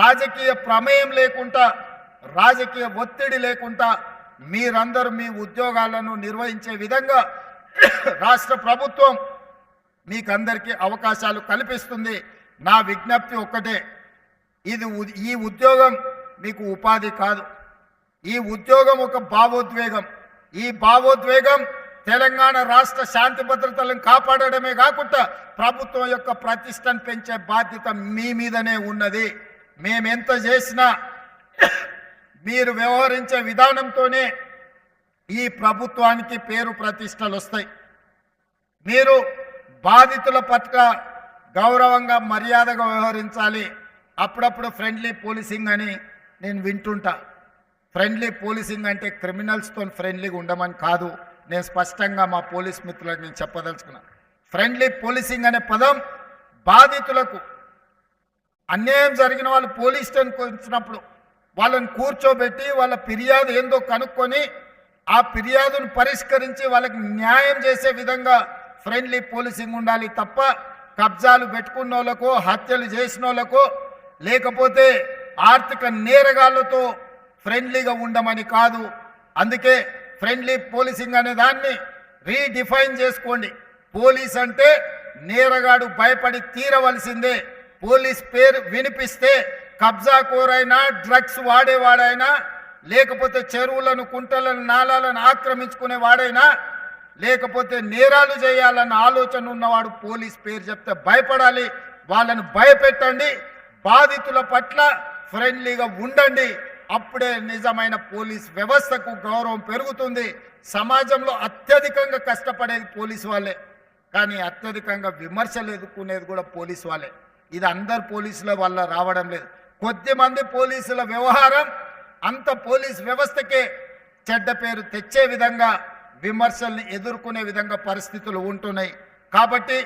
రాజకీయ ప్రమేయం లేకుండా రాజకీయ ఒత్తిడి లేకుండా మీరందరూ మీ ఉద్యోగాలను నిర్వహించే విధంగా రాష్ట్ర ప్రభుత్వం మీకందరికీ అవకాశాలు కల్పిస్తుంది. నా విజ్ఞప్తి ఒక్కటే, ఈ ఉద్యోగం మీకు ఉపాధి కాదు. ఈ ఉద్యోగం ఒక భావోద్వేగం. ఈ భావోద్వేగం తెలంగాణ రాష్ట్ర శాంతి భద్రతలను కాపాడడమే కాకుండా ప్రభుత్వం యొక్క ప్రతిష్టను పెంచే బాధ్యత మీ మీదనే ఉన్నది. మేమెంత చేసినా మీరు వ్యవహరించే విధానంతోనే ఈ ప్రభుత్వానికి పేరు ప్రతిష్టలు వస్తాయి. మీరు బాధితుల పట్ల గౌరవంగా మర్యాదగా వ్యవహరించాలి. అప్పుడప్పుడు ఫ్రెండ్లీ పోలీసింగ్ అని నేను వింటుంటా. ఫ్రెండ్లీ పోలీసింగ్ అంటే క్రిమినల్స్తో ఫ్రెండ్లీగా ఉండమని కాదు. నేను స్పష్టంగా మా పోలీస్ మిత్రులకు నేను చెప్పదలుచుకున్నాను. ఫ్రెండ్లీ పోలీసింగ్ అనే పదం బాధితులకు అన్యాయం జరిగిన వాళ్ళు పోలీస్ స్టేషన్కి వచ్చినప్పుడు వాళ్ళని కూర్చోబెట్టి వాళ్ళ ఫిర్యాదు ఏందో కనుక్కొని ఆ ఫిర్యాదును పరిష్కరించి వాళ్ళకి న్యాయం చేసే విధంగా ఫ్రెండ్లీ పోలీసింగ్ ఉండాలి తప్ప కబ్జాలు పెట్టుకున్న వాళ్ళకో హత్యలు చేసిన వాళ్ళకో లేకపోతే ఆర్థిక నేరగాళ్లతో ఫ్రెండ్లీగా ఉండమని కాదు. అందుకే ఫ్రెండ్లీ పోలీసింగ్ అనే దాన్ని రీడిఫైన్ చేసుకోండి. పోలీస్ అంటే నేరగాడు భయపడి తీరవలసిందే. పోలీస్ పేరు వినిపిస్తే కబ్జా కోరైనా డ్రగ్స్ వాడేవాడైనా లేకపోతే చెరువులను కుంటలను నాలాలను ఆక్రమించుకునే వాడైనా లేకపోతే నేరాలు చేయాలన్న ఆలోచన ఉన్నవాడు పోలీస్ పేరు చెప్తే భయపడాలి. వాళ్ళను భయపెట్టండి. బాధితుల పట్ల ఫ్రెండ్లీగా ఉండండి. అప్పుడే నిజమైన పోలీస్ వ్యవస్థకు గౌరవం పెరుగుతుంది. సమాజంలో అత్యధికంగా కష్టపడేది పోలీసు వాళ్ళే, కానీ అత్యధికంగా విమర్శలు ఎదుర్కొనేది కూడా పోలీసు వాళ్ళే. ఇది అందరు పోలీసుల వల్ల రావడం లేదు. కొద్దిమంది పోలీసుల వ్యవహారం అంత పోలీస్ వ్యవస్థకే చెడ్డ పేరు తెచ్చే విధంగా విమర్శల్ని ఎదుర్కొనే విధంగా పరిస్థితులు ఉంటున్నాయి. కాబట్టి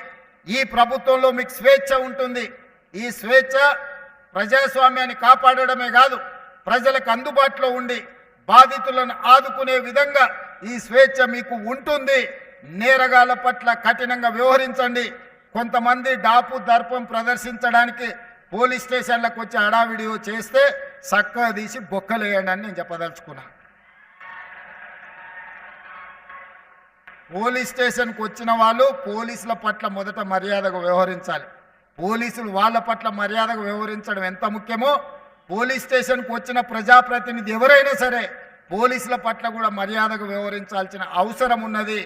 ఈ ప్రభుత్వంలో మీకు స్వేచ్ఛ ఉంటుంది. ఈ స్వేచ్ఛ ప్రజాస్వామ్యాన్ని కాపాడడమే కాదు, ప్రజలకు అందుబాటులో ఉండి బాధితులను ఆదుకునే విధంగా ఈ స్వేచ్ఛ మీకు ఉంటుంది. నేరగాళ్ల పట్ల కఠినంగా వ్యవహరించండి. కొంతమంది డాపు దర్పం ప్రదర్శించడానికి పోలీస్ స్టేషన్లకు వచ్చి హడావిడియో చేస్తే చక్కగా తీసి బొక్కలేయండి అని నేను చెప్పదలుచుకున్నా. పోలీస్ స్టేషన్కి వచ్చిన వాళ్ళు పోలీసుల పట్ల మొదట మర్యాదగా వ్యవహరించాలి. పోలీసులు వాళ్ళ పట్ల మర్యాదగా వ్యవహరించడం ఎంత ముఖ్యమో పోలీస్ స్టేషన్కి వచ్చిన ప్రజాప్రతినిధి ఎవరైనా సరే పోలీసుల పట్ల కూడా మర్యాదగా వ్యవహరించాల్సిన అవసరం ఉన్నది.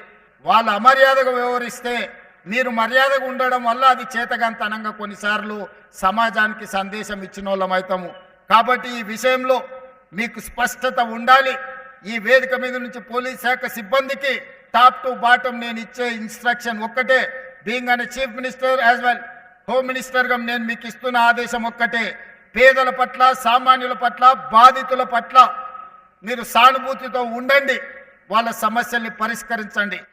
వాళ్ళు అమర్యాదగా వ్యవహరిస్తే మీరు మర్యాదగా ఉండడం వల్ల అది చేతగాంతనంగా కొన్నిసార్లు సమాజానికి సందేశం ఇచ్చిన వాళ్ళం అవుతాము. కాబట్టి ఈ విషయంలో మీకు స్పష్టత ఉండాలి. ఈ వేదిక మీద నుంచి పోలీస్ శాఖ సిబ్బందికి టాప్ టు బాటం నేను ఇచ్చే ఇన్స్ట్రక్షన్ ఒక్కటే. బీయింగ్ అనే chief minister as well home మినిస్టర్గా నేను మీకు ఇస్తున్న ఆదేశం ఒక్కటే, పేదల పట్ల సామాన్యుల పట్ల బాధితుల పట్ల మీరు సానుభూతితో ఉండండి. వాళ్ళ సమస్యల్ని పరిష్కరించండి.